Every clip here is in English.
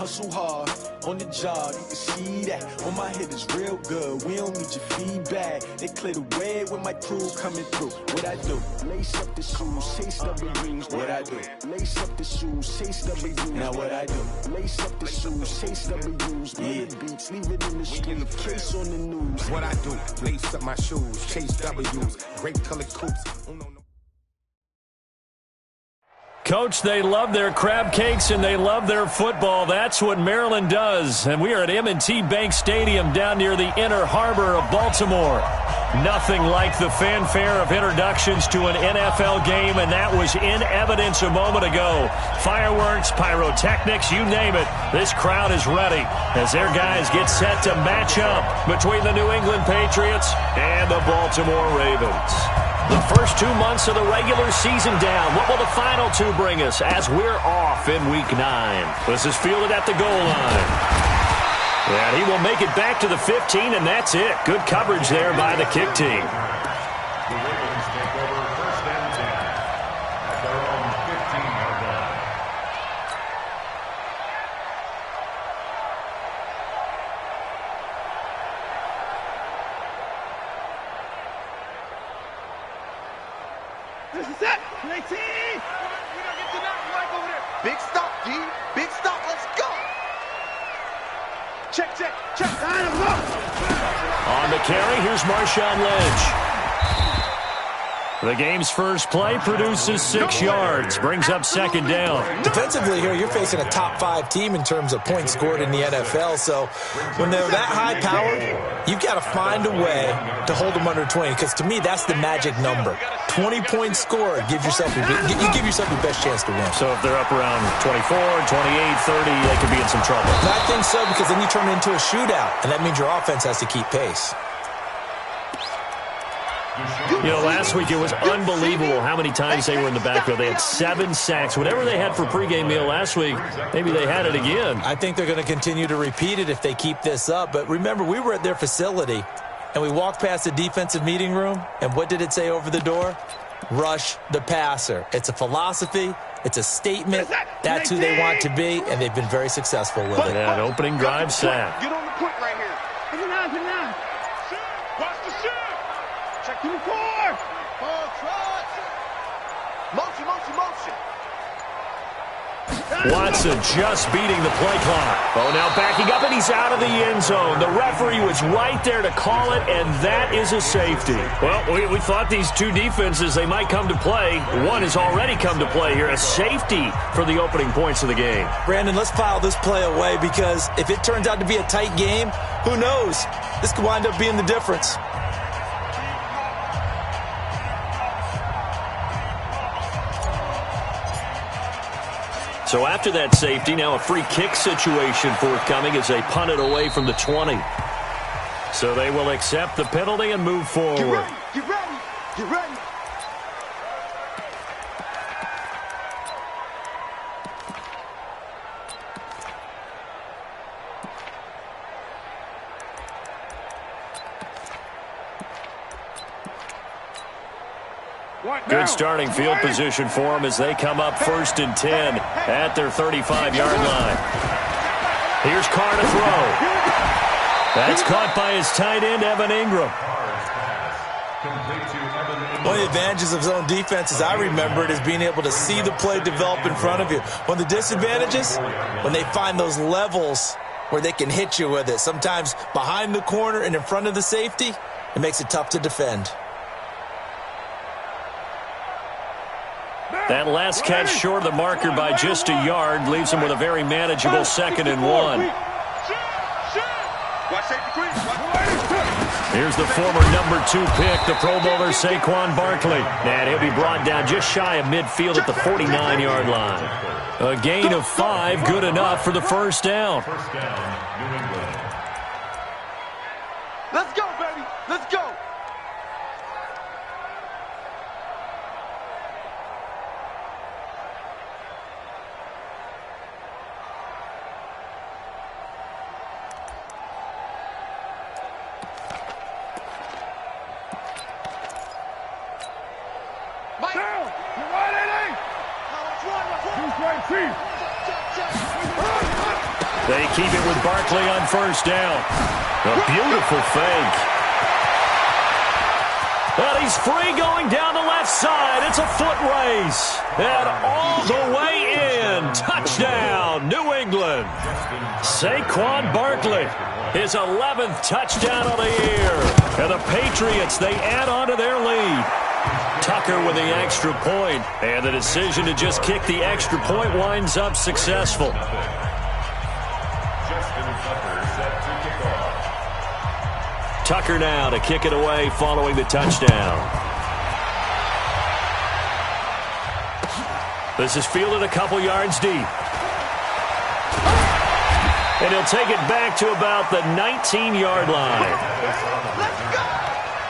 Hustle hard on the job, you can see that. On my head is real good, we don't need your feedback. They clear the way with my crew coming through. What I do? Lace up the shoes, chase W's. What I do? Lace up the shoes, chase W's. Now what I do? Lace up the shoes, chase W's. Yeah. Beats, leave it in the street, case on the news. What I do? Lace up my shoes, chase W's. Great colored coops. Coach, they love their crab cakes and they love their football. That's what Maryland does. And we are at M&T Bank Stadium down near the Inner Harbor of Baltimore. Nothing like the fanfare of introductions to an NFL game, and that was in evidence a moment ago. Fireworks, pyrotechnics, you name it. This crowd is ready as their guys get set to match up between the New England Patriots and the Baltimore Ravens. The first 2 months of the regular season down. What will the final two bring us as we're off in Week 9? This is fielded at the goal line. And he will make it back to the 15, and that's it. Good coverage there by the kick team. The Ravens take over first and 10 at their own 15-yard line. This is it. Play team. We don't get to that Mike over there. Big stop, D. Big stop. Let's go. Check, check, check. Line him up. On the carry, here's Marshawn Lynch. The game's first play produces 6 yards, brings up second down. Defensively here, you're facing a top 5 team in terms of points scored in the NFL. So when they're that high-powered, you've got to find a way to hold them under 20. Because to me, that's the magic number. 20 points scored, you give yourself your best chance to win. So if they're up around 24, 28, 30, they could be in some trouble. And I think so, because then you turn it into a shootout, and that means your offense has to keep pace. You know, last week it was unbelievable how many times they were in the backfield. They had 7 sacks. Whatever they had for pregame meal last week, maybe they had it again. I think they're going to continue to repeat it if they keep this up. But remember, we were at their facility, and we walked past the defensive meeting room, and what did it say over the door? Rush the passer. It's a philosophy. It's a statement. That's who they want to be, and they've been very successful with it. Yeah, an opening drive sack. Get on the point right here. Put it on, put it on. Watch the shoot. Check to the core. Ball trot. Motion, motion, motion. Watson just beating the play clock. Oh, now backing up, and he's out of the end zone. The referee was right there to call it, and that is a safety. Well, we thought these two defenses, they might come to play. One has already come to play here, a safety for the opening points of the game. Brandon, let's file this play away, because if it turns out to be a tight game, who knows? This could wind up being the difference. So after that safety, now a free kick situation forthcoming as they punt it away from the 20. So they will accept the penalty and move forward. Get ready, get ready, get ready. Good starting field position for them as they come up 1st and 10 at their 35-yard line. Here's Carr to throw. That's caught by his tight end, Evan Ingram. One of the advantages of zone defense, as I remember it, is being able to see the play develop in front of you. One of the disadvantages, when they find those levels where they can hit you with it, sometimes behind the corner and in front of the safety, it makes it tough to defend. That last catch short of the marker by just a yard leaves him with a very manageable 2nd and 1. Here's the former number 2 pick, the Pro Bowler Saquon Barkley. And he'll be brought down just shy of midfield at the 49-yard line. A gain of 5, good enough for the first down. Let's go, baby. Let's go. They keep it with Barkley on first down. A beautiful fake. And he's free going down the left side. It's a foot race. And all the way in. Touchdown, New England. Saquon Barkley, his 11th touchdown of the year. And the Patriots, they add on to their lead. Tucker with the extra point. And the decision to just kick the extra point winds up successful. Tucker now to kick it away following the touchdown. This is fielded a couple yards deep. And he'll take it back to about the 19-yard line. Let's go!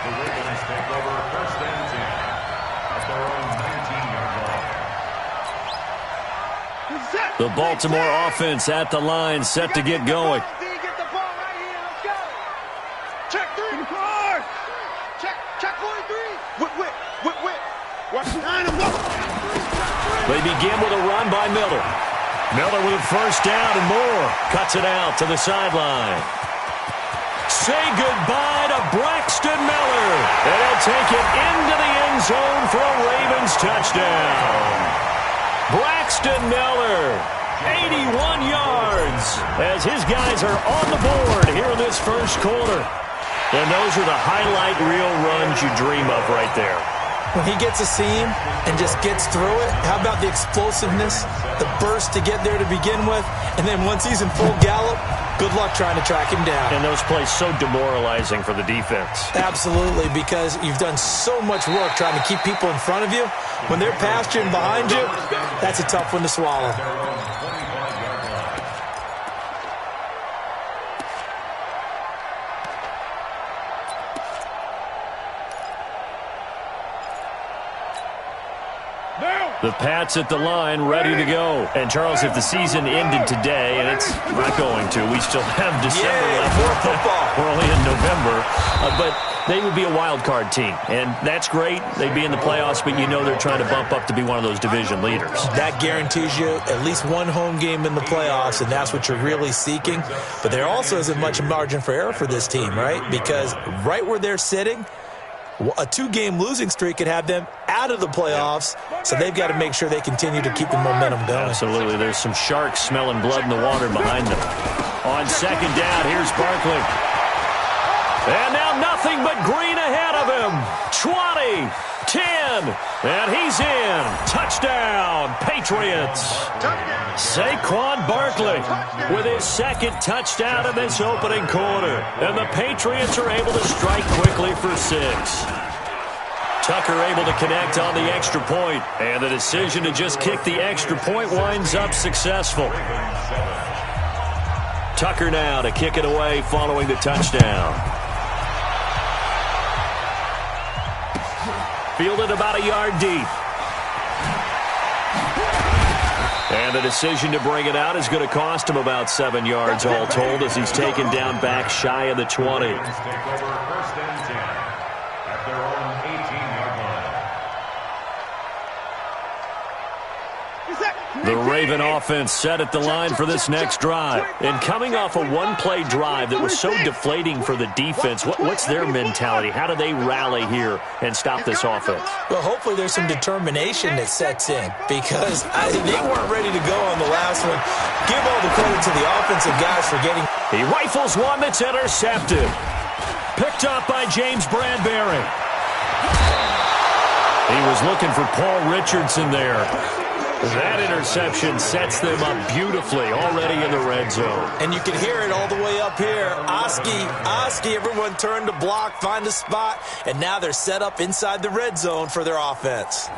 The Ravens take over first and 10 at their own 19-yard line. The Baltimore offense at the line, set to get going. Get the ball right here. Let's go. Check 3. Check 43. Whip. Watch 9 and 1. They begin with a run by Miller. Miller with first down and more. Cuts it out to the sideline. Say goodbye to Braxton Miller. And he'll take it into the end zone for a Ravens touchdown. Braxton Miller, 81 yards, as his guys are on the board here in this first quarter. And those are the highlight reel runs you dream of right there. When he gets a seam and just gets through it, how about the explosiveness, the burst to get there to begin with, and then once he's in full gallop, good luck trying to track him down. And those plays so demoralizing for the defense. Absolutely, because you've done so much work trying to keep people in front of you. When they're past you and behind you, that's a tough one to swallow. The Pats at the line, ready to go. And, Charles, if the season ended today, and it's not going to, we still have December left. More football. We're only in November. But they would be a wild card team. And that's great. They'd be in the playoffs, but you know they're trying to bump up to be one of those division leaders. That guarantees you at least one home game in the playoffs, and that's what you're really seeking. But there also isn't much margin for error for this team, right? Because right where they're sitting, a 2-game losing streak could have them out of the playoffs, so they've got to make sure they continue to keep the momentum going. Absolutely. There's some sharks smelling blood in the water behind them. On second down, here's Barkley. And now nothing but green ahead of him. 20, 10, and he's in. Touchdown, Patriots. Saquon Barkley with his second touchdown in this opening quarter. And the Patriots are able to strike quickly for 6. Tucker able to connect on the extra point. And the decision to just kick the extra point winds up successful. Tucker now to kick it away following the touchdown. Fielded about a yard deep. And the decision to bring it out is going to cost him about 7 yards all told as he's taken down back shy of the 20. Take over first and 10 at their own 18-yard line. The Raven offense set at the line for this next drive. And coming off a one-play drive that was so deflating for the defense, what's their mentality? How do they rally here and stop this offense? Well, hopefully there's some determination that sets in because they weren't ready to go on the last one. Give all the credit to the offensive guys for getting... He rifles one that's intercepted. Picked up by James Bradbury. He was looking for Paul Richardson there. That interception sets them up beautifully already in the red zone. And you can hear it all the way up here. Oski, everyone turned to block, find a spot, and now they're set up inside the red zone for their offense.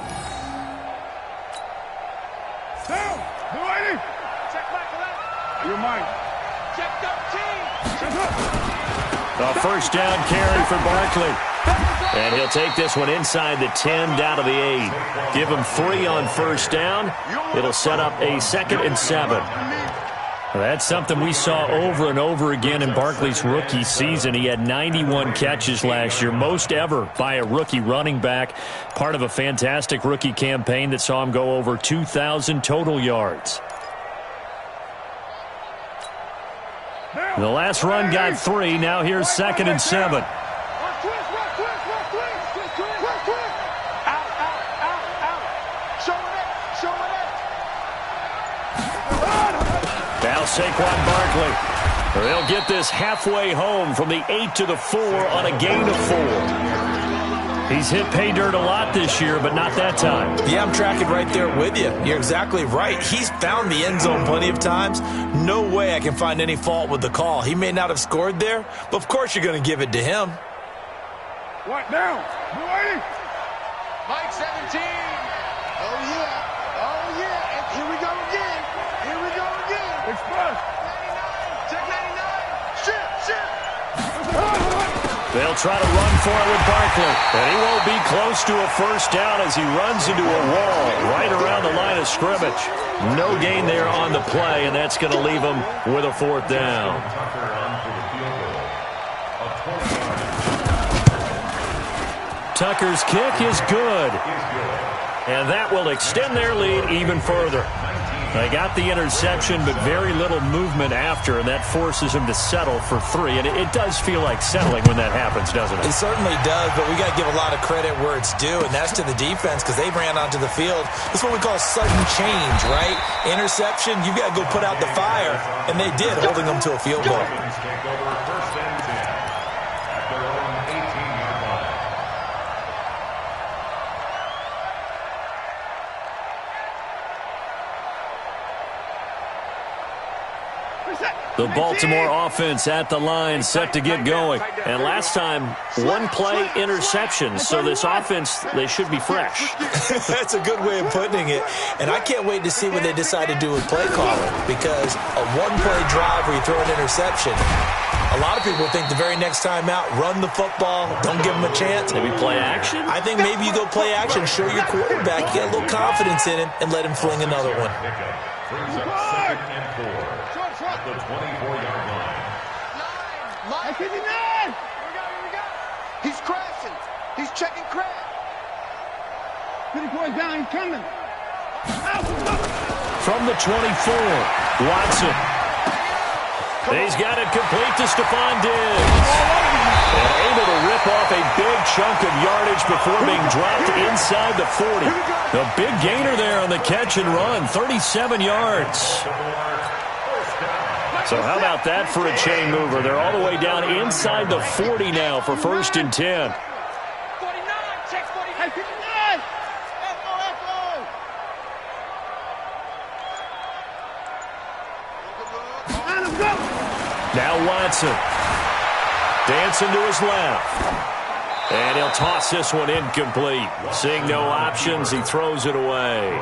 Down. Go ready. Check back left. You're mine. Check 13. Check up. A first down carry for Barkley. And he'll take this one inside the 10 down to the 8. Give him 3 on first down. It'll set up a 2nd and 7. That's something we saw over and over again in Barkley's rookie season. He had 91 catches last year, most ever by a rookie running back. Part of a fantastic rookie campaign that saw him go over 2,000 total yards. The last run got 3. Now here's 2nd and 7. Now Saquon Barkley. They'll get this halfway home from the 8 to the 4 on a gain of 4. He's hit pay dirt a lot this year, but not that time. Yeah, I'm tracking right there with you. You're exactly right. He's found the end zone plenty of times. No way I can find any fault with the call. He may not have scored there, but of course you're going to give it to him. What now? Mike 17. Oh, yeah. Oh, yeah. And here we go again. Here we go again. Express. 99. Check 99. Shit. They'll try to run for it with Barkley, and he won't be close to a first down as he runs into a wall right around the line of scrimmage. No gain there on the play, and that's going to leave him with a 4th down. Tucker's kick is good, and that will extend their lead even further. They got the interception, but very little movement after, and that forces him to settle for 3. And it does feel like settling when that happens, doesn't it? It certainly does, but we got to give a lot of credit where it's due, and that's to the defense because they ran onto the field. This is what we call sudden change, right? Interception, you got to go put out the fire, and they did, holding them to a field goal. The Baltimore offense at the line, set to get going. And last time, 1-play interception. So this offense, they should be fresh. That's a good way of putting it. And I can't wait to see what they decide to do with play calling, because a 1-play drive where you throw an interception, a lot of people think the very next time out, run the football, don't give them a chance. Maybe play action? I think maybe you go play action, show your quarterback, get a little confidence in him, and let him fling another one. Brings up 2nd and 4 at the 24-yard line. 59! Here we go. He's crashing. He's checking crash. 54 down, he's coming. From the 24, Watson. He's got it complete to Stephon Diggs. And able to rip off a big chunk of yardage before being dropped inside the 40. The big gainer there on the catch and run, 37 yards. So how about that for a chain mover? They're all the way down inside the 40 now for 1st and 10. 49. Check 49. 59! Now Watson. Dancing to his left. And he'll toss this one incomplete. Seeing no options, he throws it away.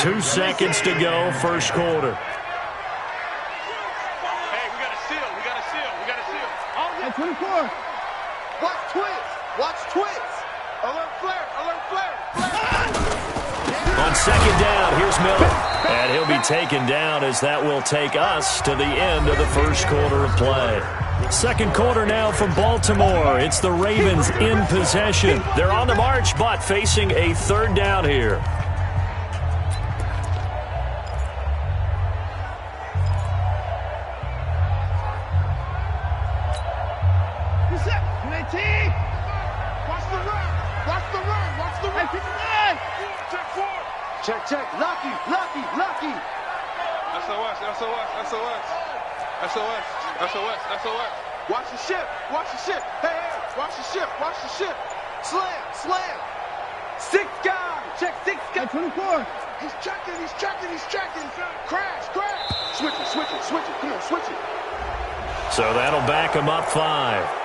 2 seconds to go, first quarter. Hey, we got to seal. We got to seal. At 24. Watch twitch. Alert flare. On 2nd down, here's Miller. And he'll be taken down as that will take us to the end of the first quarter of play. 2nd quarter now from Baltimore. It's the Ravens in possession. They're on the march, but facing a 3rd down here. Check. Lucky. SOS. Watch the ship. Hey, watch the ship. Slam. 6 guys. Check 6 guys. At 24. He's checking. Crash. Switch it. Come on, switch it. So that'll back him up 5.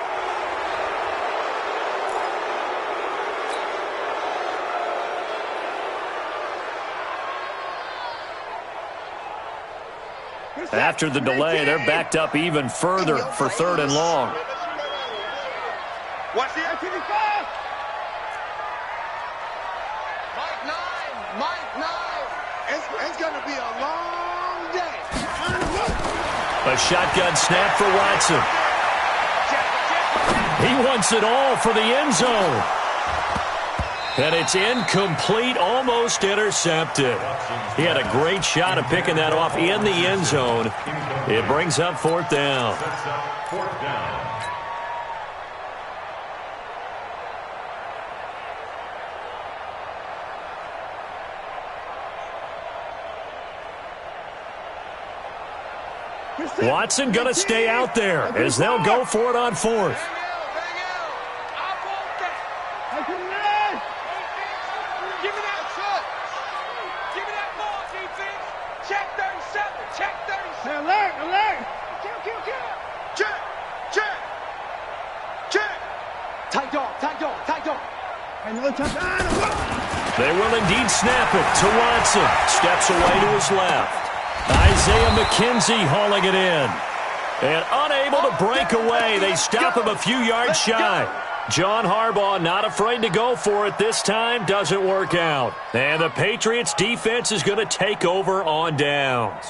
After the delay, they're backed up even further for 3rd and long. Watch the 55. Mike 9. It's going to be a long day. A shotgun snap for Watson. He wants it all for the end zone. And it's incomplete, almost intercepted. He had a great shot of picking that off in the end zone. It brings up 4th down. Watson going to stay out there as they'll go for it on 4th. They will indeed snap it to Watson. Steps away to his left. Isaiah McKenzie hauling it in. And unable to break away. They stop him a few yards shy. John Harbaugh not afraid to go for it this time. Doesn't work out. And the Patriots defense is going to take over on downs.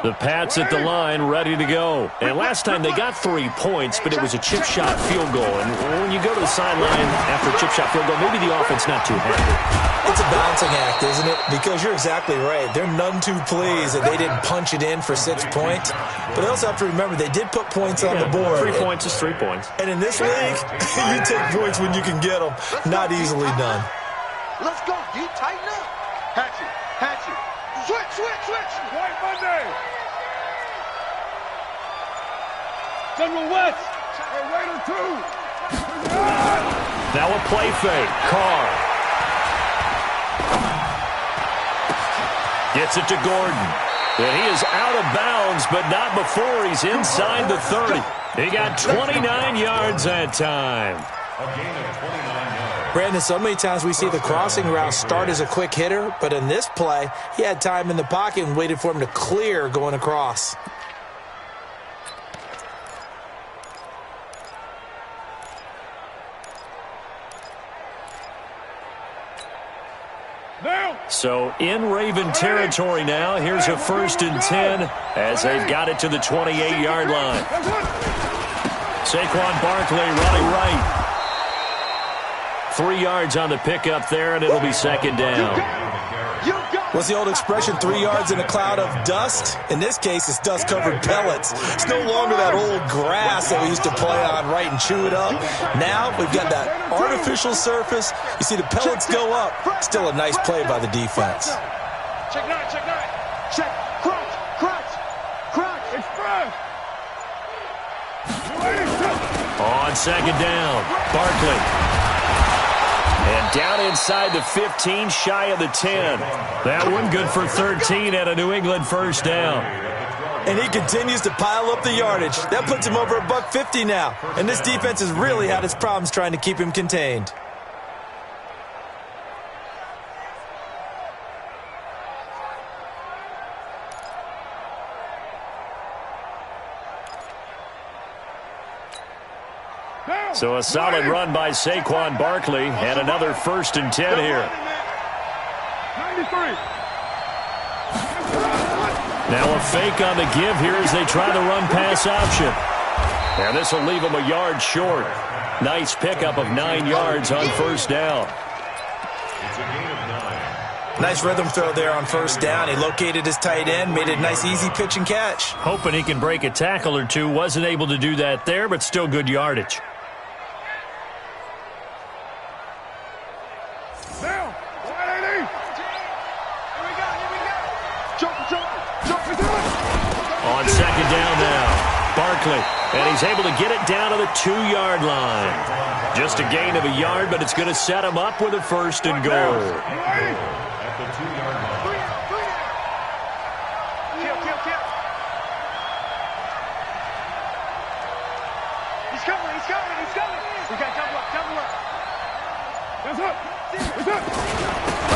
The Pats at the line, ready to go. And last time they got 3 points, but it was a chip shot field goal. And when you go to the sideline after a chip shot field goal, maybe the offense not too happy. It's a balancing act, isn't it? Because you're exactly right. They're none too pleased that they didn't punch it in for 6 points. But they also have to remember they did put points on the board. 3 points is 3 points. And in this league, you take points when you can get them. Not easily done. Let's go, D. Tighten up. Hatchet. Switch. White Monday. General West. Raider 2. Now a play fake. Carr. Gets it to Gordon. And he is out of bounds, but not before he's inside the 30. He got 29 yards that time. A gain of 29 yards. Brandon, so many times we see the crossing route start as a quick hitter, but in this play, he had time in the pocket and waited for him to clear going across. So in Raven territory now, here's a 1st and 10 as they've got it to the 28-yard line. Saquon Barkley running right. 3 yards on the pickup there, and it'll be 2nd down. What's the old expression, 3 yards in a cloud of dust? In this case, it's dust-covered pellets. It's no longer that old grass that we used to play on, right, and chew it up. Now we've got that artificial surface. You see the pellets go up. Still a nice play by the defense. Check 9. Check. Crunch. Express. On 2nd down, Barkley. And down inside the 15, shy of the 10. That one good for 13 at a New England 1st down. And he continues to pile up the yardage. That puts him over $150 now. And this defense has really had its problems trying to keep him contained. So a solid run by Saquon Barkley and another 1st and 10 here. 93. Now a fake on the give here as they try the run-pass option. And this will leave them a yard short. Nice pickup of 9 yards on 1st down. It's a gain of 9. Nice rhythm throw there on 1st down. He located his tight end, made it a nice easy pitch and catch. Hoping he can break a tackle or two. Wasn't able to do that there, but still good yardage. On 2nd down now, Barkley, and he's able to get it down to the 2-yard line. Just a gain of a yard, but it's going to set him up with a 1st and goal. At the 2-yard line. Kill. He's coming. We got double up. That's up.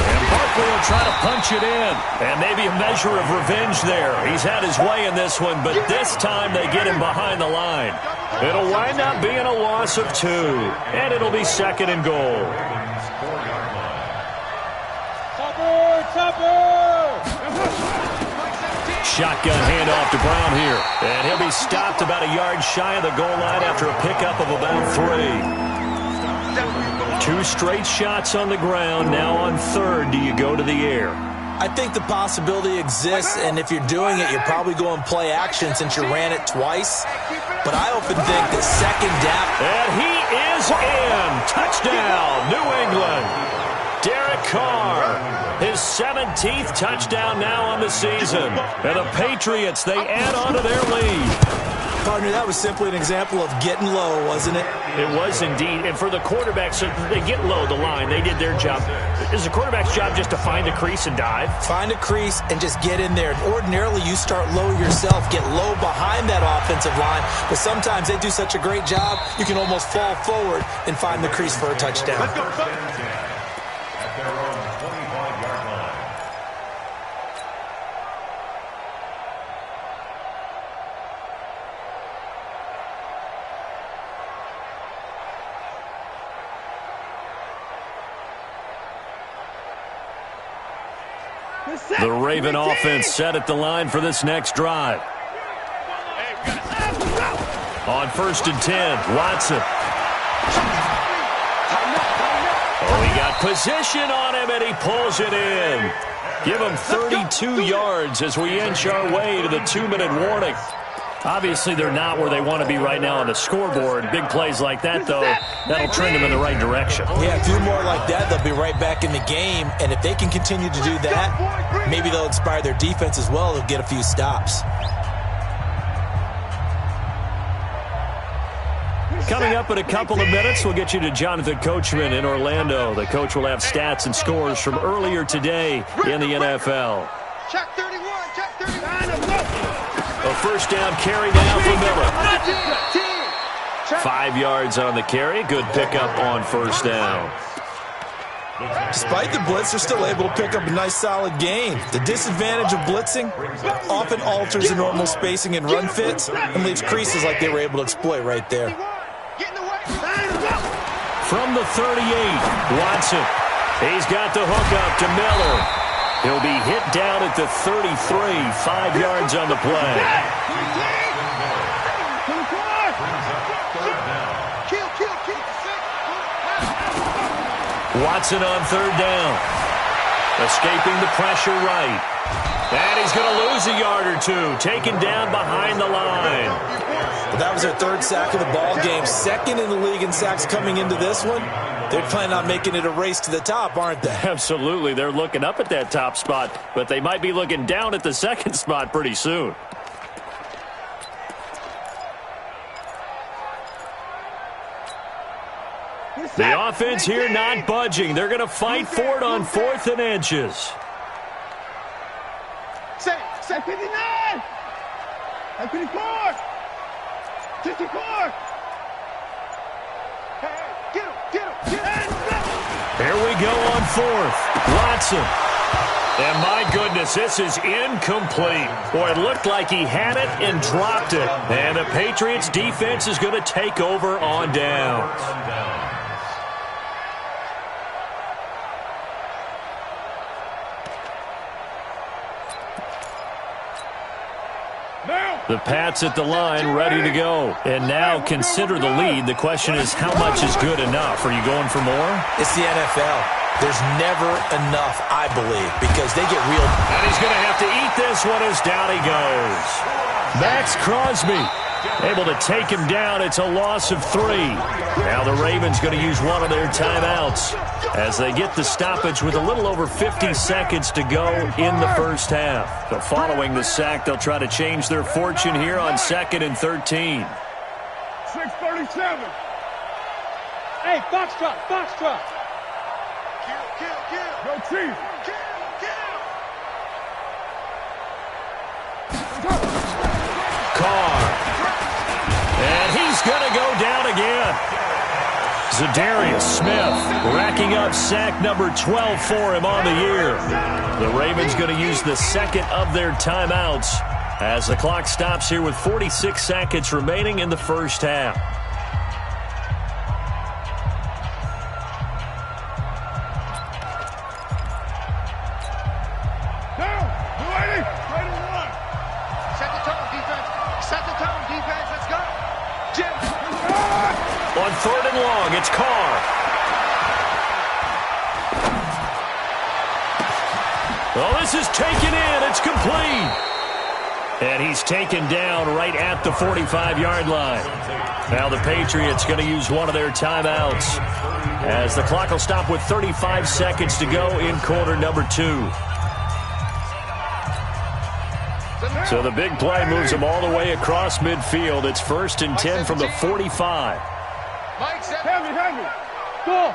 And Barkley will try to punch it in. And maybe a measure of revenge there. He's had his way in this one, but this time they get him behind the line. It'll wind up being a loss of 2. And it'll be 2nd and goal. Topper! Shotgun handoff to Brown here. And he'll be stopped about a yard shy of the goal line after a pickup of about 3. 2 straight shots on the ground. Now on third, do you go to the air? I think the possibility exists, and if you're doing it, you're probably going play action since you ran it twice. But I often think that second down. And he is in. Touchdown, New England. Derek Carr, his 17th touchdown now on the season. And the Patriots, they add on to their lead. Partner, that was simply an example of getting low, wasn't it? It was indeed. And for the quarterbacks, they get low the line. They did their job. Is the quarterback's job just to find a crease and dive? Find a crease and just get in there. And ordinarily, you start low yourself, get low behind that offensive line. But sometimes they do such a great job, you can almost fall forward and find the crease for a touchdown. At their own 25-yard line. The Raven offense set at the line for this next drive. On 1st and 10, Watson. Oh, he got position on him, and he pulls it in. Give him 32 yards as we inch our way to the 2-minute warning. Obviously, they're not where they want to be right now on the scoreboard. Big plays like that, though, that'll trend them in the right direction. Yeah, a few more like that, they'll be right back in the game. And if they can continue to do that, maybe they'll inspire their defense as well. They'll get a few stops. Coming up in a couple of minutes, we'll get you to Jonathan Coachman in Orlando. The coach will have stats and scores from earlier today in the NFL. Check 31, check 39. A first down carry now for Miller. 5 yards on the carry. Good pickup on first down. Despite the blitz, they're still able to pick up a nice, solid gain. The disadvantage of blitzing often alters the normal spacing and run fits and leaves creases like they were able to exploit right there. From the 38, Watson. He's got the hook up to Miller. He'll be hit down at the 33, 5 yards on the play. Watson on third down. Escaping the pressure right. And he's going to lose a yard or two. Taken down behind the line. Well, that was their 3rd sack of the ball game. 2nd in the league in sacks coming into this one. They're planning on making it a race to the top, aren't they? Absolutely. They're looking up at that top spot, but they might be looking down at the 2nd spot pretty soon. The offense here not budging. They're going to fight for it on 4th and inches. 59! 54! 54! Here we go on 4th. Watson. And my goodness, this is incomplete. Boy, it looked like he had it and dropped it. And the Patriots defense is going to take over on downs. The Pats at the line, ready to go. And now consider the lead. The question is, how much is good enough? Are you going for more? It's the NFL. There's never enough, I believe, because they get real. And he's going to have to eat this one as down he goes. Max Crosby able to take him down. It's a loss of 3. Now the Ravens going to use one of their timeouts as they get the stoppage with a little over 50 seconds to go in the first half. So following the sack, they'll try to change their fortune here on 2nd and 13. 6:37. Hey, Foxtrot, Foxtrot. Kill. Go Chief. Carr. And he's going to go down again. Za'Darius Smith racking up sack number 12 for him on the year. The Ravens going to use the 2nd of their timeouts as the clock stops here with 46 seconds remaining in the first half. On 3rd and long, it's Carr. Oh, this is taken in. It's complete. And he's taken down right at the 45-yard line. Now the Patriots going to use one of their timeouts as the clock will stop with 35 seconds to go in quarter number 2. So the big play moves them all the way across midfield. It's 1st and 10 from the 45. Heavy. Go.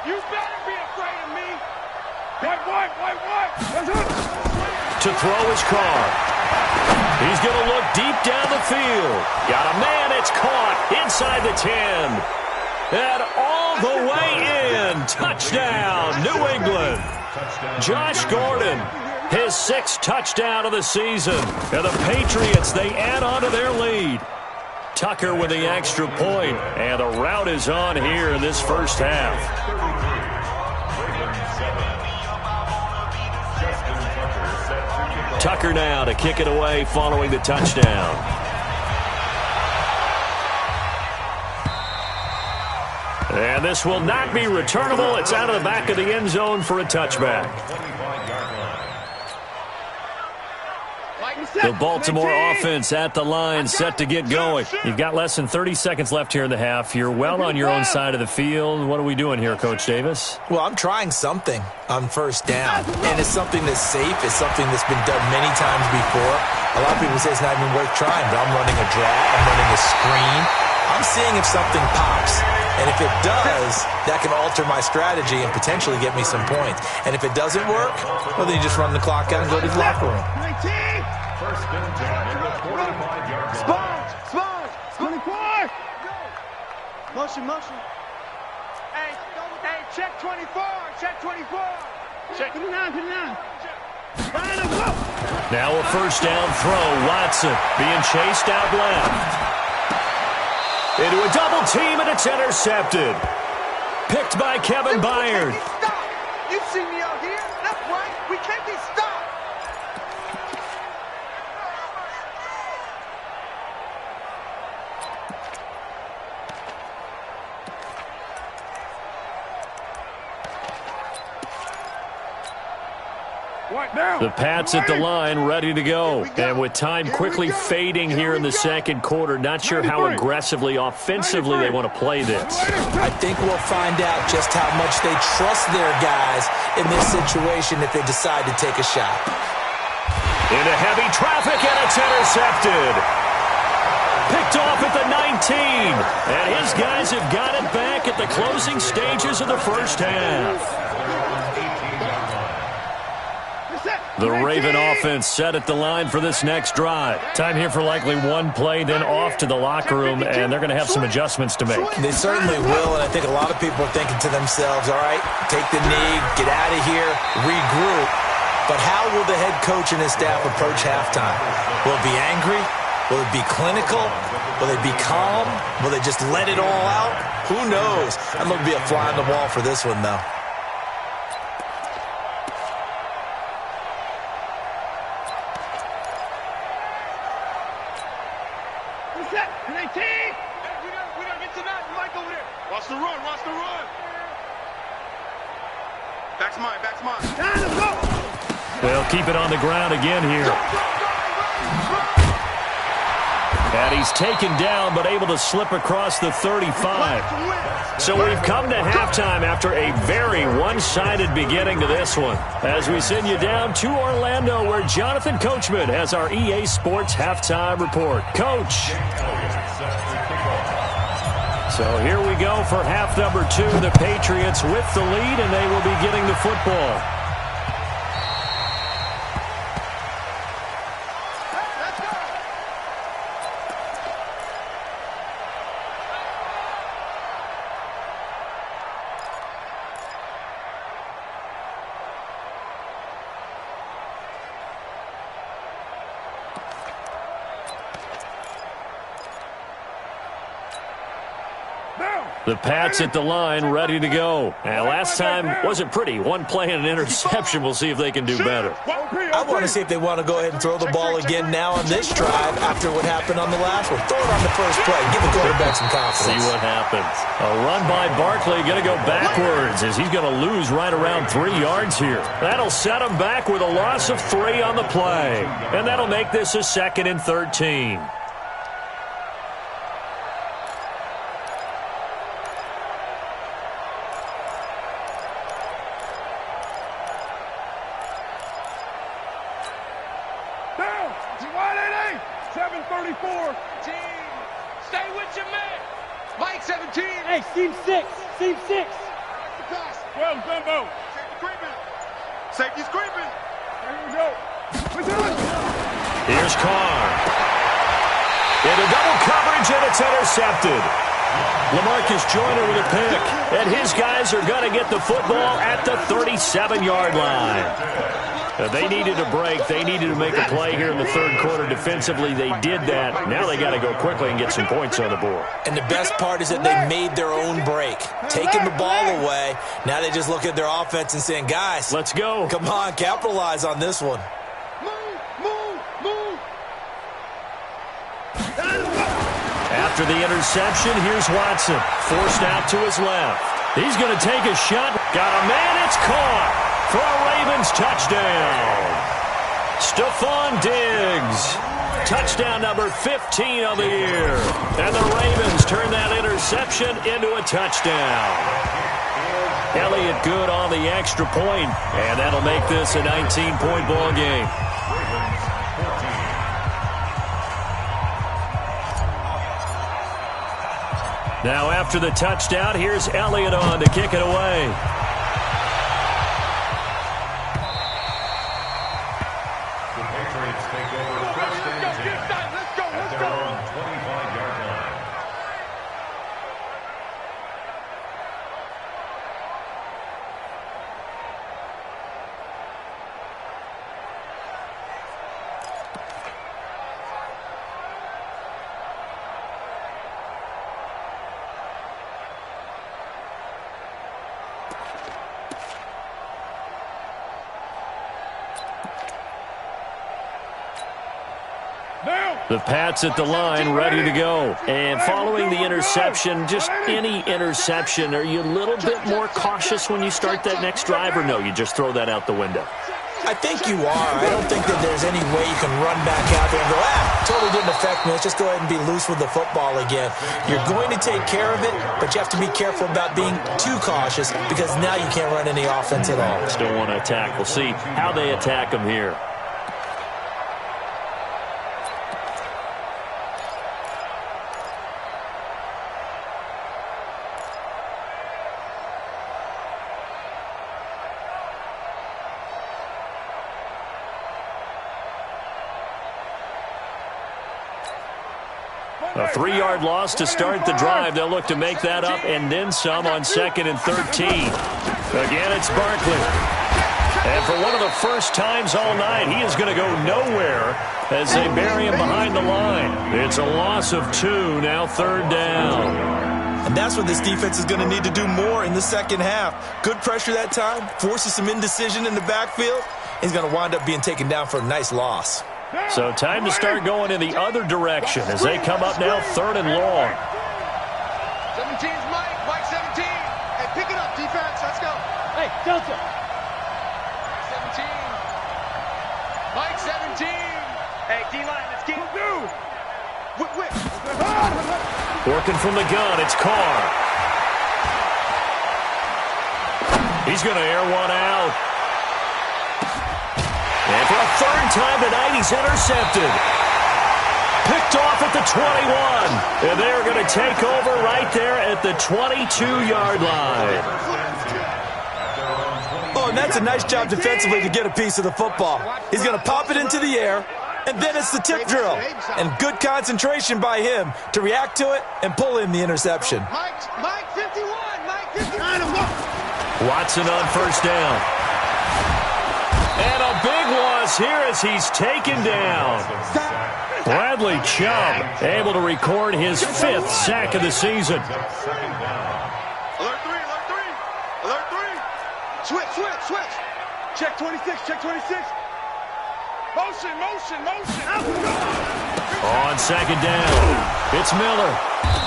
You better be afraid of me. White. To throw his Carr. He's going to look deep down the field. Got a man. It's caught inside the 10. And all the way in. Touchdown, New England. Josh Gordon, his 6th touchdown of the season. And the Patriots, they add on to their lead. Tucker with the extra point. And the rout is on here in this first half. Tucker now to kick it away following the touchdown. And this will not be returnable. It's out of the back of the end zone for a touchback. The Baltimore offense at the line, set to get going. You've got less than 30 seconds left here in the half. You're well on your own side of the field. What are we doing here, Coach Davis? Well, I'm trying something on 1st down, and it's something that's safe. It's something that's been done many times before. A lot of people say it's not even worth trying, but I'm running a draw. I'm running a screen. I'm seeing if something pops. And if it does, that can alter my strategy and potentially get me some points. And if it doesn't work, well, then you just run the clock out and go to the locker room. 1st and 10 in the 45-yard line. Sponge. 24. Motion. Hey, check 24. Check 24. Check 29. Now a 1st down throw. Watson being chased out left. Into a double team, and it's intercepted. Picked by Kevin Byard. You see me out here? That's right. We can't be stopped. The Pats at the line, ready to go. And with time quickly fading here in the 2nd quarter, not sure how aggressively, offensively they want to play this. I think we'll find out just how much they trust their guys in this situation if they decide to take a shot. Into heavy traffic, and it's intercepted. Picked off at the 19. And his guys have got it back at the closing stages of the first half. The Raven offense set at the line for this next drive. Time here for likely one play, then off to the locker room, and they're going to have some adjustments to make. They certainly will, and I think a lot of people are thinking to themselves, all right, take the knee, get out of here, regroup. But how will the head coach and his staff approach halftime? Will it be angry? Will it be clinical? Will they be calm? Will they just let it all out? Who knows? I'd love to be a fly on the wall for this one, though. They'll keep it on the ground again here. And he's taken down, but able to slip across the 35. So we've come to halftime after a very one-sided beginning to this one. As we send you down to Orlando, where Jonathan Coachman has our EA Sports halftime report. Coach. So here we go for half number 2. The Patriots with the lead, and they will be getting the football. Now. The Pats at the line, ready to go. And last time wasn't pretty. One play and an interception. We'll see if they can do better. I want to see if they want to go ahead and throw the ball again now on this drive after what happened on the last one. Throw it on the first play. Give the quarterback some confidence. See what happens. A run by Barkley, going to go backwards as he's going to lose right around 3 yards here. That'll set him back with a loss of 3 on the play. And that'll make this a 2nd and 13. Stay with your man. Mike 17. Hey, seam 6. Seam 6. Pass. Well, Gumbo. Safety creeping. Safety's creeping. Here we go. Here's Carr. Into double coverage, and it's intercepted. LaMarcus Joyner with a pick. And his guys are going to get the football at the 37-yard line. They needed a break. They needed to make a play here in the third quarter. Defensively, they did that. Now they got to go quickly and get some points on the board. And the best part is that they made their own break. Taking the ball away, now they just look at their offense and saying, guys, let's go. Come on, capitalize on this one. Move. After the interception, here's Watson. Forced out to his left. He's going to take a shot. Got a man. It's caught. For a Ravens touchdown. Stephon Diggs. Touchdown number 15 of the year. And the Ravens turn that interception into a touchdown. Elliott good on the extra point, and that'll make this a 19-point ball game. Now after the touchdown, here's Elliott on to kick it away. The Pats at the line, ready to go. And following the interception, just any interception, are you a little bit more cautious when you start that next drive, or no, you just throw that out the window? I think you are. I don't think that there's any way you can run back out there and go, totally didn't affect me. Let's just go ahead and be loose with the football again. You're going to take care of it, but you have to be careful about being too cautious because now you can't run any offense at all. Still want to attack. We'll see how they attack them here. A 3-yard loss to start the drive. They'll look to make that up and then some on 2nd and 13. Again, it's Barkley. And for one of the first times all night, he is going to go nowhere as they bury him behind the line. It's a loss of 2, now 3rd down. And that's what this defense is going to need to do more in the second half. Good pressure that time, forces some indecision in the backfield. He's going to wind up being taken down for a nice loss. So time to start going in the other direction as they come up now 3rd and long. 17's Mike 17. Hey, pick it up, defense. Let's go. Hey, Delta. 17. Mike 17. Hey, D-line, let's keep it. Whip. Working from the gun, it's Carr. He's going to air one out. And for a 3rd time tonight, he's intercepted. Picked off at the 21. And they're going to take over right there at the 22-yard line. Oh, and that's a nice job defensively to get a piece of the football. He's going to pop it into the air, and then it's the tip drill. And good concentration by him to react to it and pull in the interception. Mike 51. Mike 51. Watson on 1st down. And a big loss here as he's taken down. Bradley Chubb able to record his 5th sack of the season. switch. Check 26, check 26. Motion. On second down, it's Miller.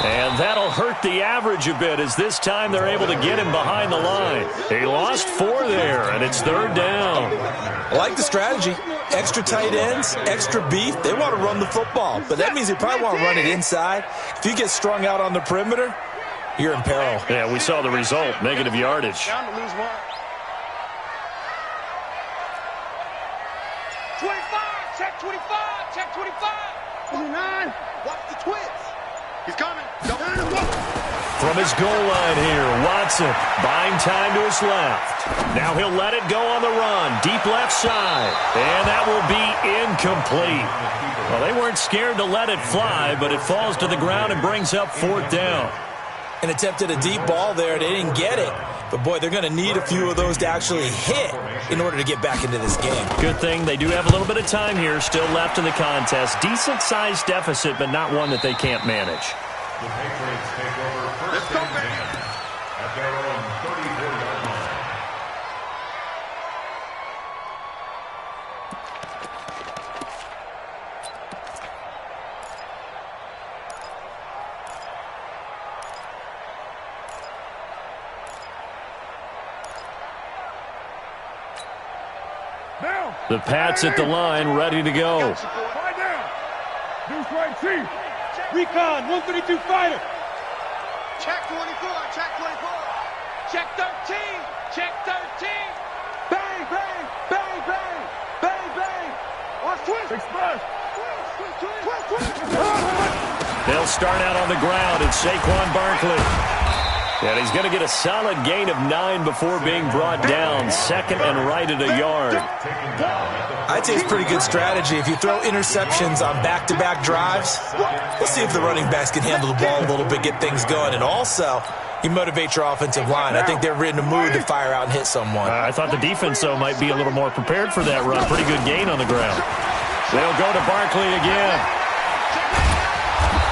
And that'll hurt the average a bit as this time they're able to get him behind the line. He lost 4 there, and it's third down. I like the strategy. Extra tight ends, extra beef. They want to run the football, but that means they probably want to run it inside. If you get strung out on the perimeter, you're in peril. Yeah, we saw the result, negative yardage. Down to lose 1. 25, check 25, check 25. 29, watch the twist. He's coming. From his goal line here, Watson buying time to his left. Now he'll let it go on the run, deep left side. And that will be incomplete. Well, they weren't scared to let it fly, but it falls to the ground and brings up 4th down. And attempted a deep ball there. They didn't get it. But, boy, they're going to need a few of those to actually hit in order to get back into this game. Good thing they do have a little bit of time here still left in the contest. Decent-sized deficit, but not one that they can't manage. The Patriots take over first and 10 at their own 34-yard line. The Pats at the line, ready to go. Fight down. Deuce right, Chief. Recon, 132 fighter. Check 24, check 24. Check 13, check 13. Bang, bang, bang, bang, bang, bang. Watch twist. Express. Twist. They'll start out on the ground at Saquon Barkley. And he's going to get a solid gain of 9 before being brought down. Second and right at a yard. I'd say it's pretty good strategy. If you throw interceptions on back-to-back drives, we'll see if the running backs can handle the ball a little bit, get things going. And also, you motivate your offensive line. I think they're in the mood to fire out and hit someone. I thought the defense, though, might be a little more prepared for that run. Pretty good gain on the ground. They'll go to Barkley again.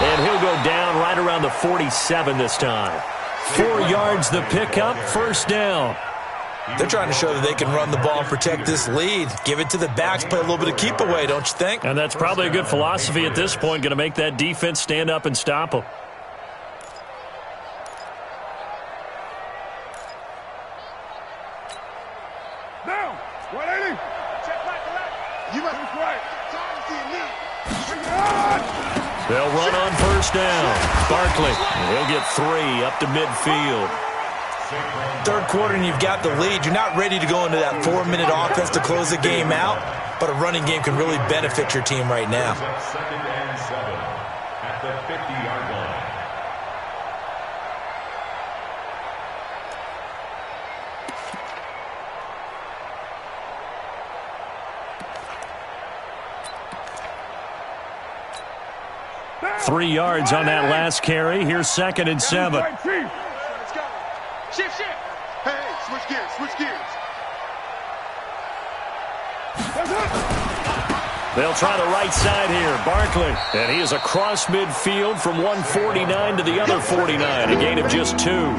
And he'll go down right around the 47 this time. 4 yards the pickup, first down. They're trying to show that they can run the ball and protect this lead. Give it to the backs, play a little bit of keep away, don't you think? And that's probably a good philosophy at this point, going to make that defense stand up and stop them. Down, 180. Check right to left. You must be right. They'll run on first down. Barkley, he'll get 3 up to midfield. Third quarter and you've got the lead. You're not ready to go into that 4-minute offense to close the game out, but a running game can really benefit your team right now. Second and 7 at the 50-yard line. Three yards on that last carry. Here's second and 7. Let's go. Shift. Hey, switch gears. They'll try the right side here. Barkley. And he is across midfield from 149 to the other 49. A gain of just 2.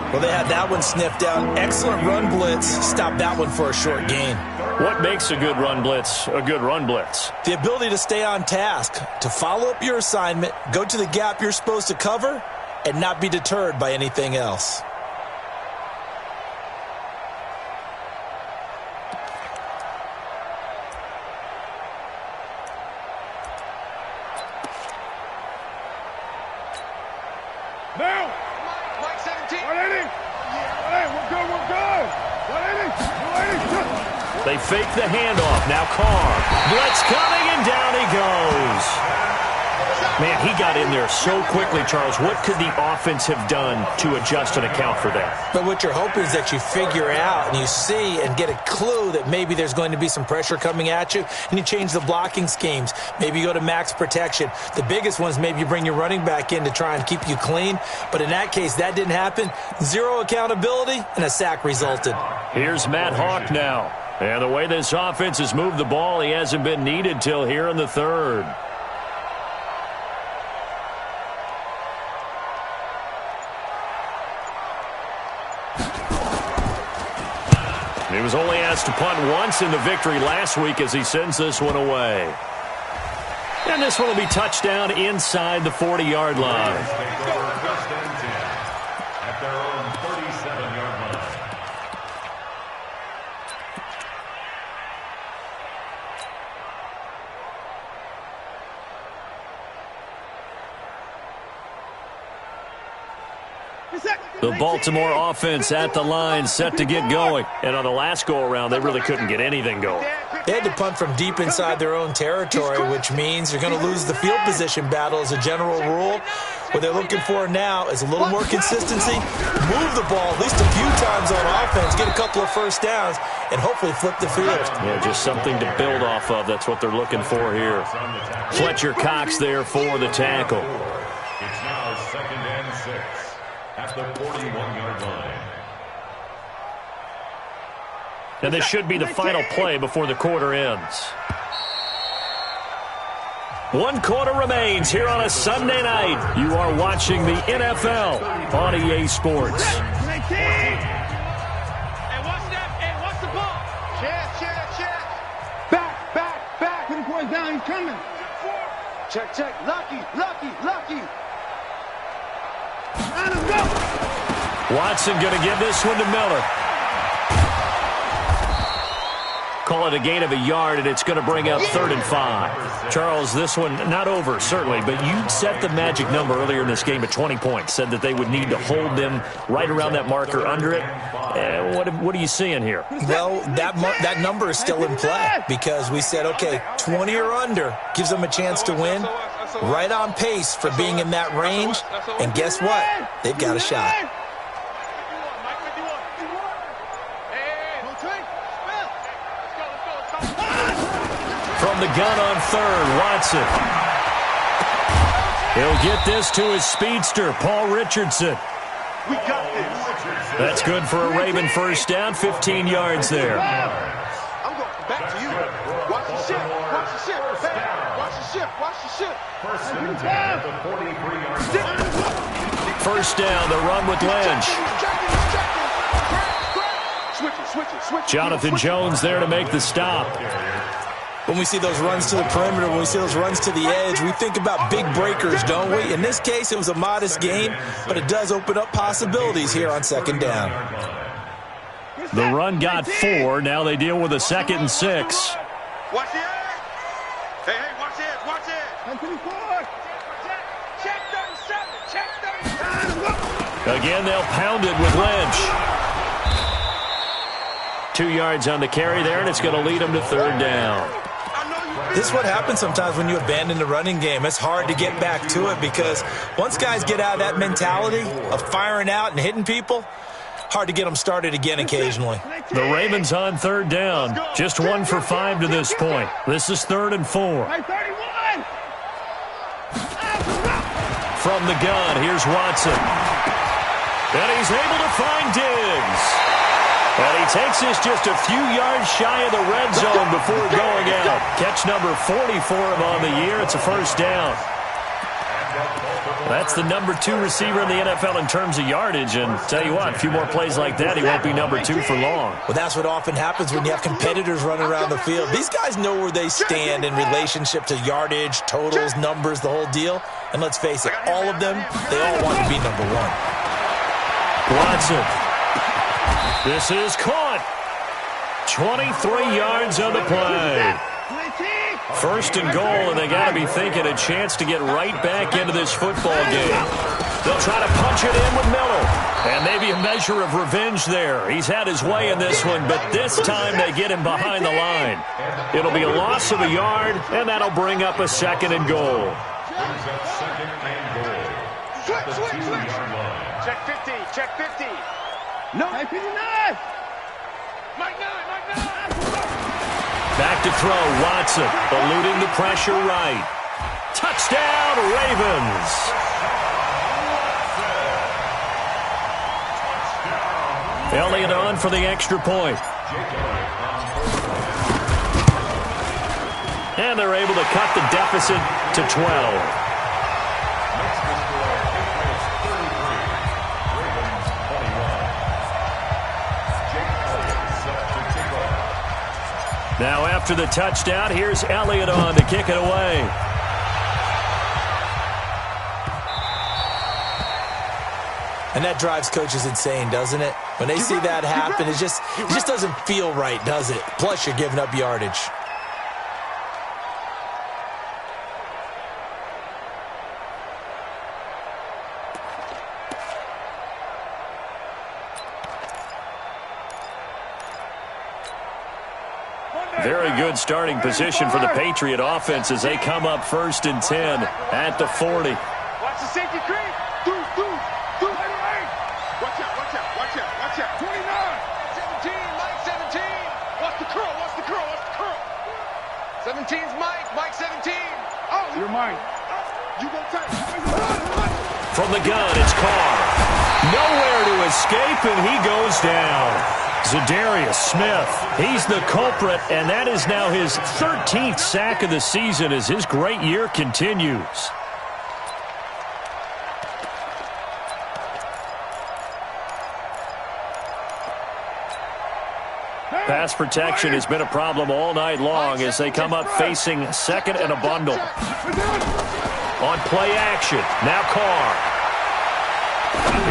Well, they had that one sniffed out. Excellent run blitz. Stopped that one for a short gain. What makes a good run blitz a good run blitz? The ability to stay on task, to follow up your assignment, go to the gap you're supposed to cover, and not be deterred by anything else. Now. Mike 17. 180. 180. We're good. 180. They fake the handoff. Now Carr. Blitz coming, and down he goes. Man, he got in there so quickly, Charles. What could the offense have done to adjust and account for that? But what you're hoping is that you figure out and you see and get a clue that maybe there's going to be some pressure coming at you, and you change the blocking schemes. Maybe you go to max protection. The biggest one is maybe you bring your running back in to try and keep you clean. But in that case, that didn't happen. Zero accountability, and a sack resulted. Here's Matt Hawk now. And the way this offense has moved the ball, he hasn't been needed till here in the third. He was only asked to punt once in the victory last week as he sends this one away. And this one will be touchdown inside the 40-yard line. At their own 37-yard line. The Baltimore offense at the line, set to get going. And on the last go-around, they really couldn't get anything going. They had to punt from deep inside their own territory, which means you're going to lose the field position battle as a general rule. What they're looking for now is a little more consistency, move the ball at least a few times on offense, get a couple of first downs, and hopefully flip the field. Yeah, just something to build off of. That's what they're looking for here. Fletcher Cox there for the tackle. It's now 2nd and 6 at the 41-yard line. And this should be the final play before the quarter ends. 1 quarter remains here on a Sunday night. You are watching the NFL on EA Sports. Hey, watch that. Hey, watch the ball. Check. Back. Put his boys down. He's coming. Check. Lucky. Let him go. Watson going to give this one to Miller. Call it a gain of a yard, and it's going to bring up 3rd and 5. Charles, this one not over, certainly, but you set the magic number earlier in this game at 20 points, said that they would need to hold them right around that marker under it. What are you seeing here? Well, that number is still in play because we said, okay, 20 or under gives them a chance to win. Right on pace for being in that range. And guess what? They've got a shot. From the gun on 3rd, Watson. He'll get this to his speedster, Paul Richardson. We got this. That's good for a Raven first down, 15 yards there. I'm going back to you. Watch the ship. Hey, watch the ship. First and 10 at the 43-yard line. First down, the run with Lynch. Switch it. Jonathan Jones there to make the stop. When we see those runs to the perimeter, when we see those runs to the edge, we think about big breakers, don't we? In this case, it was a modest gain, but it does open up possibilities here on 2nd down. The run got 4. Now they deal with a 2nd and 6. Watch the edge. Hey, watch the edge. Check 37. Again, they'll pound it with Lynch. 2 yards on the carry there, and it's going to lead them to 3rd down. This is what happens sometimes when you abandon the running game. It's hard to get back to it because once guys get out of that mentality of firing out and hitting people, hard to get them started again occasionally. The Ravens on 3rd down. Just 1 for 5 to this point. This is 3rd and 4. From the gun, here's Watson. And he's able to find Diggs. And he takes this just a few yards shy of the red zone before going out. Catch number 40 for him on the year. It's a first down. That's the number 2 receiver in the NFL in terms of yardage. And tell you what, a few more plays like that, he won't be number 2 for long. Well, that's what often happens when you have competitors running around the field. These guys know where they stand in relationship to yardage, totals, numbers, the whole deal. And let's face it, all of them, they all want to be number 1. Watson. This is caught. 23 yards on the play. First and goal, and they got to be thinking a chance to get right back into this football game. They'll try to punch it in with Miller. And maybe a measure of revenge there. He's had his way in this one, but this time they get him behind the line. It'll be a loss of a yard, and that'll bring up a 2nd and goal. Check 50. No. Mike 9. Back to throw, Watson, eluding the pressure right. Touchdown, Ravens. Elliott on for the extra point. And they're able to cut the deficit to 12. Now after the touchdown, here's Elliott on to kick it away. And that drives coaches insane, doesn't it? When they see that happen, it just doesn't feel right, does it? Plus, you're giving up yardage. Very good starting position for the Patriot offense as they come up 1st and 10 at the 40. Watch the safety creep. Watch out. 29. 17, Mike 17. Watch the curl. 17's Mike 17. Oh, you're mine. You go tight. From the gun, it's Carr. Nowhere to escape, and he goes down. Zadarius Smith, he's the culprit, and that is now his 13th sack of the season as his great year continues. Pass protection has been a problem all night long as they come up facing 2nd and a bundle. On play action, now Carr.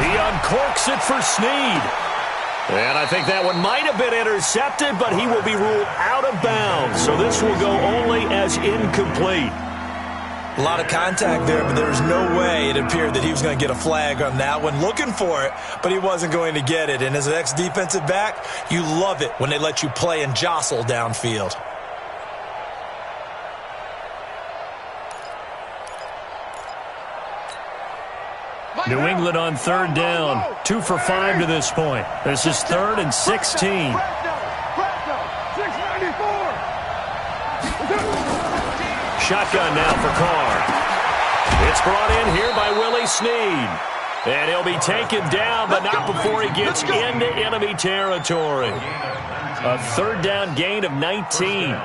He uncorks it for Snead. And I think that one might have been intercepted, but he will be ruled out of bounds. So this will go only as incomplete. A lot of contact there, but there was no way it appeared that he was going to get a flag on that one. Looking for it, but he wasn't going to get it. And as an ex-defensive back, you love it when they let you play and jostle downfield. New England on 3rd down. 2 for 5 to this point. This is 3rd and 16. Shotgun now for Carr. It's brought in here by Willie Snead. And he'll be taken down, but not before he gets into enemy territory. A 3rd down gain of 19.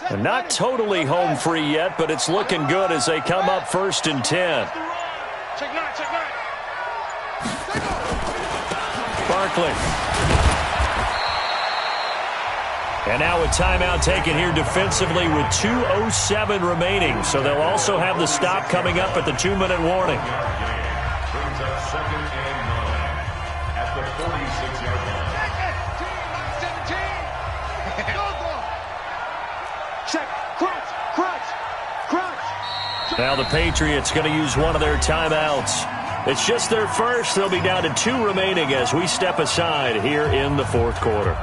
And not totally home free yet, but it's looking good as they come up 1st and 10. Check nine. Barkley. And now a timeout taken here defensively with 2:07 remaining. So they'll also have the stop coming up at the 2-minute warning. Brings up 2nd and 9 at the 46-yard line. Check. Crunch. Now the Patriots going to use one of their timeouts. It's just their first. They'll be down to 2 remaining as we step aside here in the 4th quarter.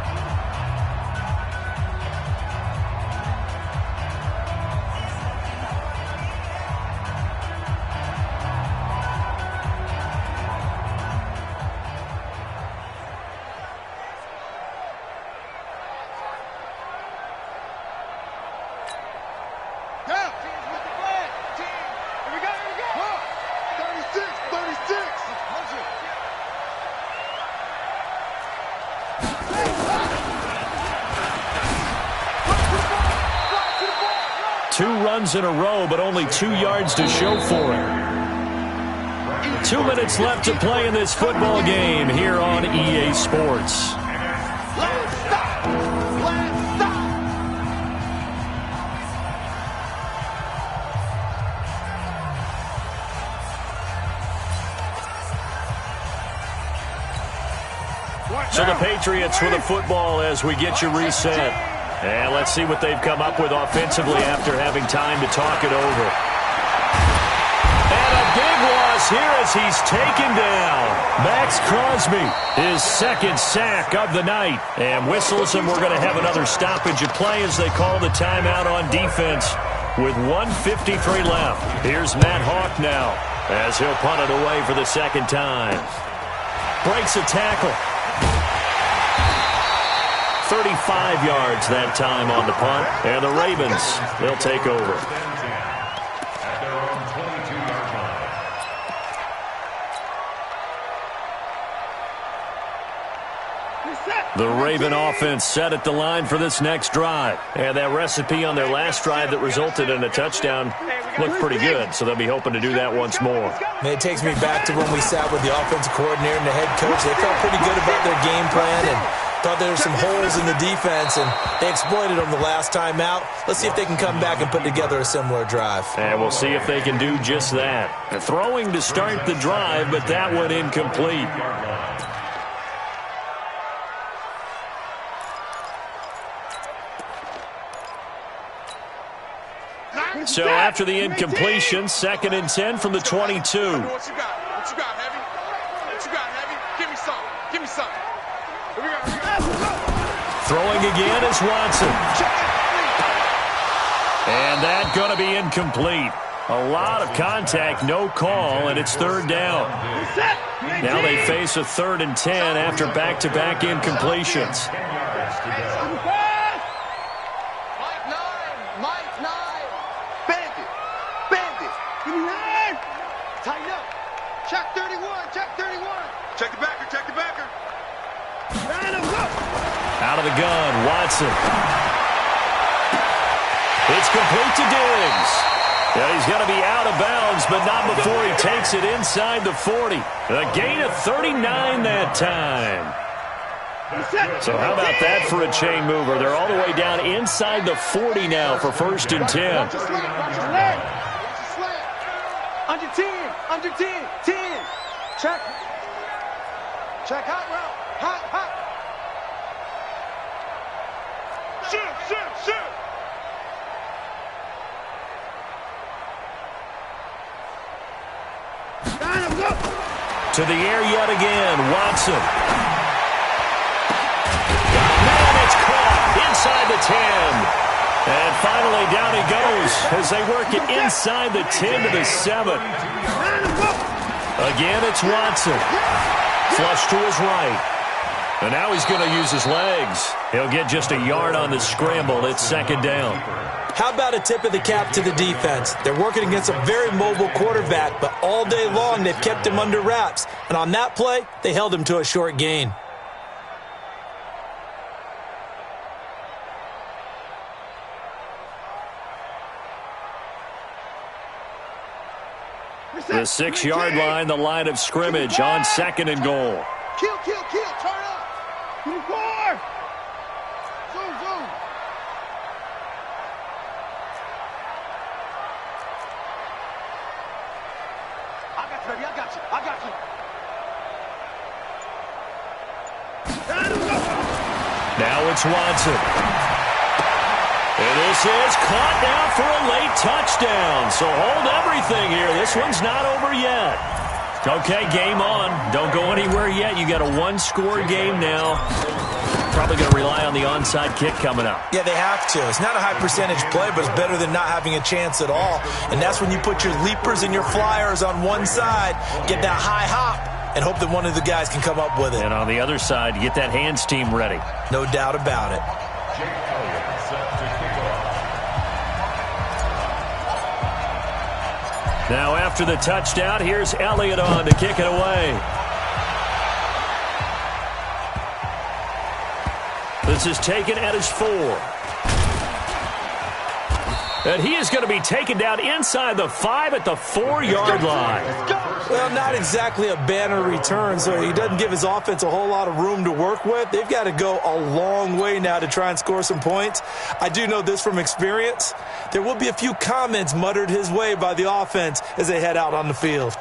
In a row, but only 2 yards to show for it. 2 minutes left to play in this football game here on EA Sports. So the Patriots with the football as we get you reset. And let's see what they've come up with offensively after having time to talk it over. And a big loss here as he's taken down. Max Crosby, his 2nd sack of the night. And whistles, and we're going to have another stoppage of play as they call the timeout on defense with 1:53 left. Here's Matt Hawk now as he'll punt it away for the 2nd time. Breaks a tackle. 35 yards that time on the punt. And the Ravens, they'll take over. At their own 22-yard line. The Raven offense set at the line for this next drive. And that recipe on their last drive that resulted in a touchdown looked pretty good, so they'll be hoping to do that once more. It takes me back to when we sat with the offensive coordinator and the head coach. They felt pretty good about their game plan and thought there were some holes in the defense, and they exploited them the last time out. Let's see if they can come back and put together a similar drive. And we'll see if they can do just that. Throwing to start the drive, but that one incomplete. So after the incompletion, 2nd and 10 from the 22. What you got? What you got, Heavy? What you got, Heavy? Give me something. Give me something. Here we go. Throwing again is Watson. And that's going to be incomplete. A lot of contact, no call, and it's 3rd down. Now they face a 3rd and 10 after back-to-back incompletions. Out of the gun, Watson. It's complete to Diggs. Yeah, he's going to be out of bounds, but not before he takes it inside the 40. A gain of 39 that time. So how about that for a chain mover? They're all the way down inside the 40 now for 1st and 10. Under 10, under 10, 10. Check. Check, hot route. Hot. Shoot. To the air yet again, Watson. And it's caught inside the 10. And finally down he goes as they work it inside the 10 to the 7. Again, it's Watson. Flush to his right. And now he's going to use his legs. He'll get just a yard on the scramble. It's 2nd down. How about a tip of the cap to the defense? They're working against a very mobile quarterback, but all day long they've kept him under wraps. And on that play, they held him to a short gain. The 6-yard line, the line of scrimmage on 2nd and goal. Kill. Turn up. 24. Zoom. I got you, baby. I got you. Now it's Watson. And this is caught now for a late touchdown. So hold everything here. This one's not over yet. Okay, game on. Don't go anywhere yet. You got a 1-score game now. Probably going to rely on the onside kick coming up. Yeah, they have to. It's not a high percentage play, but it's better than not having a chance at all. And that's when you put your leapers and your flyers on one side, get that high hop, and hope that one of the guys can come up with it. And on the other side, get that hands team ready. No doubt about it. Now after the touchdown, here's Elliott on to kick it away. This is taken at his 4. And he is going to be taken down inside the 5 at the 4-yard line. Well, not exactly a banner return, so he doesn't give his offense a whole lot of room to work with. They've got to go a long way now to try and score some points. I do know this from experience. There will be a few comments muttered his way by the offense as they head out on the field.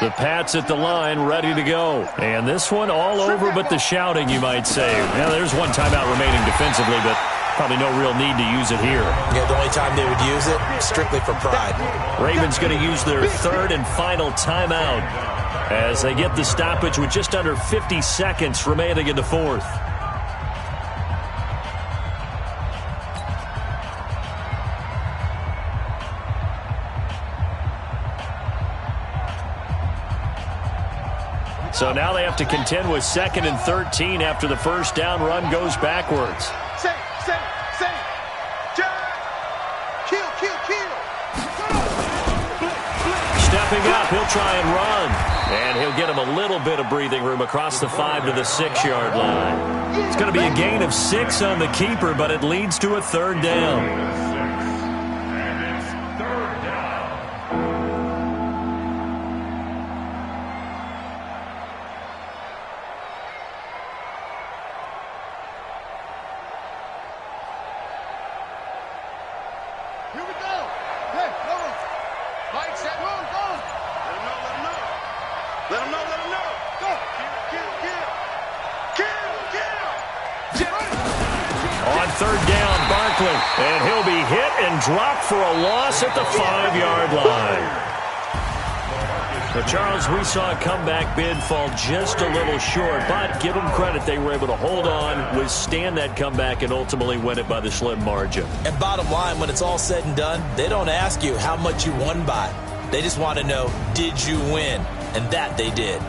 The Pats at the line, ready to go. And this one all over but the shouting, you might say. Now, there's one timeout remaining defensively, but probably no real need to use it here. Yeah, the only time they would use it, strictly for pride. Ravens going to use their 3rd and final timeout as they get the stoppage with just under 50 seconds remaining in the 4th. So now they have to contend with 2nd and 13 after the first down run goes backwards. Say. Jack. Kill. Stepping up, he'll try and run. And he'll get him a little bit of breathing room across the 5 to the 6-yard line. It's going to be a gain of 6 on the keeper, but it leads to a 3rd down. Here we go. Hey, come on. Mike, set, go. Let him know. Go. Kill. On 3rd down, Barkley. And he'll be hit and dropped for a loss at the 5-yard line. But, Charles, we saw a comeback bid fall just a little short, but give them credit, they were able to hold on, withstand that comeback, and ultimately win it by the slim margin. And bottom line, when it's all said and done, they don't ask you how much you won by. They just want to know, did you win? And that they did.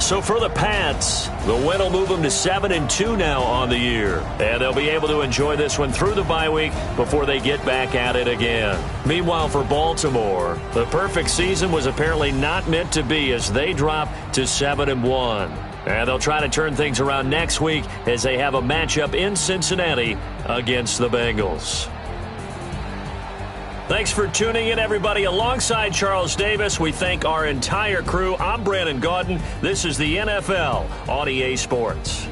So for the Pats, the win will move them to 7-2 now on the year. And they'll be able to enjoy this one through the bye week before they get back at it again. Meanwhile, for Baltimore, the perfect season was apparently not meant to be as they drop to 7-1. And they'll try to turn things around next week as they have a matchup in Cincinnati against the Bengals. Thanks for tuning in, everybody. Alongside Charles Davis, we thank our entire crew. I'm Brandon Gaudin. This is the NFL on EA Sports.